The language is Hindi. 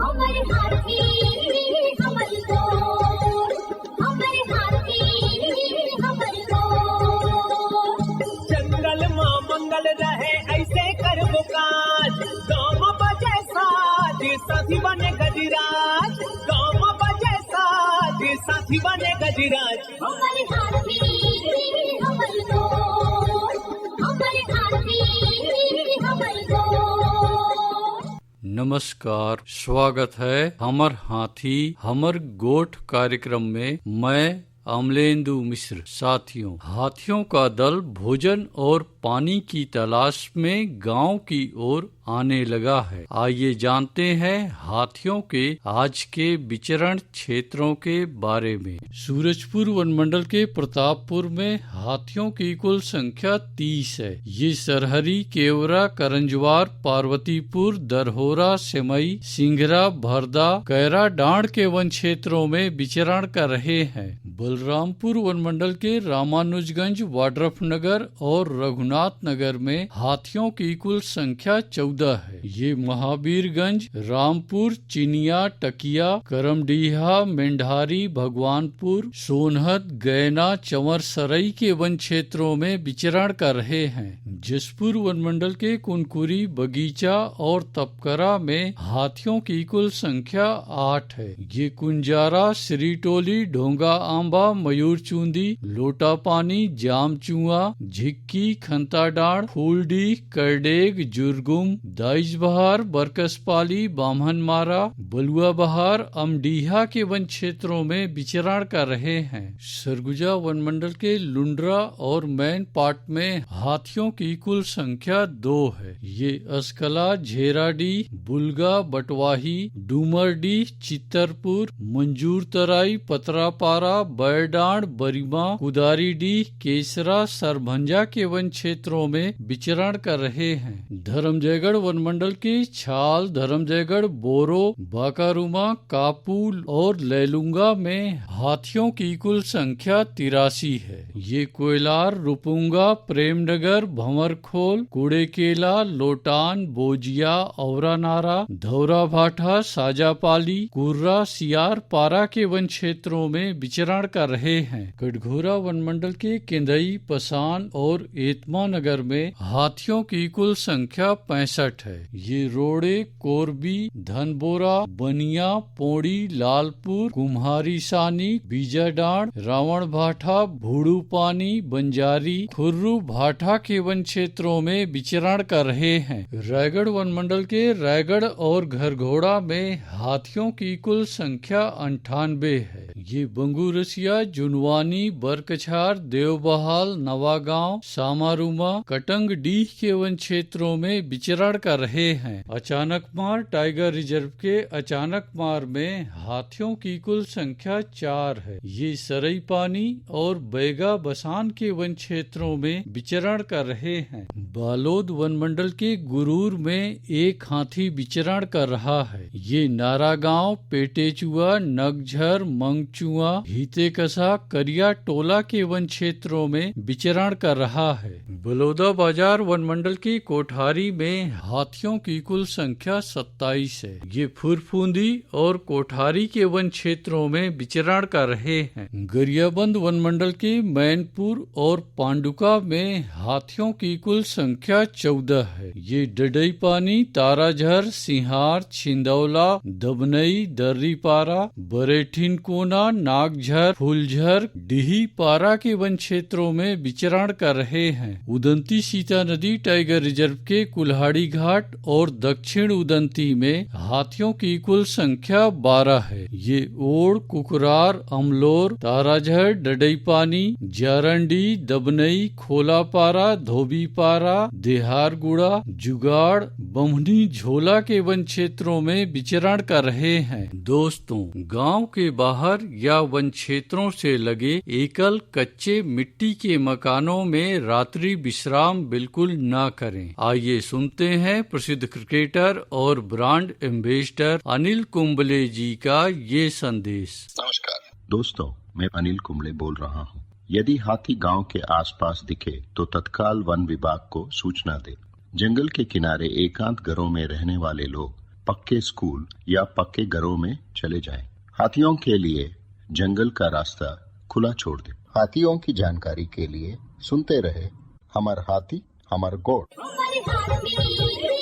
हमर हाथी हमर गोर, हमर हाथी हमर गोर। जंगल मां मंगल रहे ऐसे करबो काज, गाँव बजे साज साथी बने गजराज, गाँव बजे साज साथी बने गजराज। हमर हाथी हमर गोर, हमर हाथी हमर गोर। नमस्कार, स्वागत है हमर हाथी हमर गोठ कार्यक्रम में। मैं अमलेंदु मिश्र। साथियों, हाथियों का दल भोजन और पानी की तलाश में गांव की ओर आने लगा है। आइए जानते हैं हाथियों के आज के विचरण क्षेत्रों के बारे में। सूरजपुर वनमंडल के प्रतापपुर में हाथियों की कुल संख्या 30 है। ये सरहरी, केवरा, करंजवार, पार्वतीपुर, दरहोरा, सेमई, सिंघरा, भरदा, कैरा, डांड के वन क्षेत्रों में विचरण कर रहे हैं। बलरामपुर वनमंडल के रामानुजगंज, वाड्रफनगर और रघुनाथ नगर में हाथियों की कुल संख्या 14 है। ये महावीरगंज, रामपुर, चिनिया, टकिया, करमडीहा, मेंढारी, भगवानपुर, सोनहत, गैना, चंवरसरई के वन क्षेत्रों में विचरण कर रहे हैं। जसपुर वनमंडल के कुनकुरी, बगीचा और तपकरा में हाथियों की कुल संख्या 8 है। ये कुंजारा, श्रीटोली, ढोंगा आंबा, मयूरचूंदी, लोटापानी, जामचुआ, झिक्की, खंताडाड़, फूलडी, करडेग, जुरगुम, दाइजबहार, बरकसपाली, बामहनमारा, बलुआ बहार, अमडीहा के वन क्षेत्रों में विचरण कर रहे हैं। सरगुजा वनमंडल के लुंड्रा और मैन पाट में हाथियों की कुल संख्या 2 है। ये अस्कला, झेराडी, बुलगा, बटवाही, डूमरडी, चित्तरपुर, मंजूर तराई, पतरापारा, बैरडांड, बरीमा, कुदारीडी, केसरा, सरभंजा के वन क्षेत्रों में विचरण कर रहे हैं। धर्मजयगढ़ वनमंडल के छाल, धर्मजयगढ़, बोरो, बाकारुमा, कापुल और लैलुंगा में हाथियों की कुल संख्या 83 है। ये कोयलार, रुपुंगा, प्रेमनगर, भंवरखोल, कुड़ेकेला, लोटान, बोजिया, औरानारा, धौरा भाठा, साजापाली, कुर्रा, सियार, पारा के वन क्षेत्रों में विचरण कर रहे हैं। कटघोरा वनमंडल के केंदई, पसान और एतमा नगर में हाथियों की कुल संख्या 65 है। ये रोड़े, कोरबी, धनबोरा, बनिया, पोड़ी, लालपुर, कुम्हारी सानी, बीजाडांड, रावण भाठा, भूड़ू पानी, बंजारी, खुर्रू भाठा के वन क्षेत्रों में विचरण कर रहे हैं। रायगढ़ वनमंडल के रायगढ़ और घरघोड़ा में हाथियों की कुल संख्या 98 है। ये बंगूरसिया, जुनवानी, बरकछार, देवबहाल, नवागांव, सामारूमा, कटंगडीह के वन क्षेत्रों में विचरण कर रहे हैं। अचानकमार टाइगर रिजर्व के अचानकमार में हाथियों की कुल संख्या 4 है। ये सरई पानी और बैगा बसान के वन क्षेत्रों में विचरण कर रहे हैं। बालोद वनमंडल के गुरूर में एक हाथी विचरण कर रहा है। ये नारागांव, पेटेचुआ, नगझर, मंगचुआ, हितेकसा, करिया टोला के वन क्षेत्रों में विचरण कर रहा है। बलौदा बाजार वनमंडल के कोठारी में हाथियों की कुल संख्या 27 है। ये फुरफुंदी और कोठारी के वन क्षेत्रों में विचरण कर रहे हैं। गरियाबंद वनमंडल के मैनपुर और पांडुका में हाथियों की कुल संख्या 14 है। ये डडई पानी, ताराझर, सिंहार, छिंदौला, दबनई, दर्रीपारा, बरेठिन कोना, नागझर, फुलझर, डिही पारा के वन क्षेत्रों में विचरण कर रहे हैं। उदंती सीता नदी टाइगर रिजर्व के कुल्हाड़ी घाट और दक्षिण उदंती में हाथियों की कुल संख्या 12 है। ये ओड़, कुकरार, अमलोर, ताराझर, डडईपानी, जारंडी, दबनई, खोलापारा, धोबीपारा, देहारगुड़ा, जुगाड़, बमनी, झोला के वन क्षेत्रों में विचरण कर रहे हैं। दोस्तों, गांव के बाहर या वन क्षेत्रों से लगे एकल कच्चे मिट्टी के मकानों में रात्रि विश्राम बिल्कुल न करें। आइए सुनते हैं प्रसिद्ध क्रिकेटर और ब्रांड एम्बेसडर अनिल कुंबले जी का ये संदेश। नमस्कार दोस्तों, मैं अनिल कुंबले बोल रहा हूँ। यदि हाथी गांव के आसपास दिखे तो तत्काल वन विभाग को सूचना दे। जंगल के किनारे एकांत घरों में रहने वाले लोग पक्के स्कूल या पक्के घरों में चले जाएं। हाथियों के लिए जंगल का रास्ता खुला छोड़ दें। हाथियों की जानकारी के लिए सुनते रहे हमार हाथी हमार गोठ। हमारे हाथी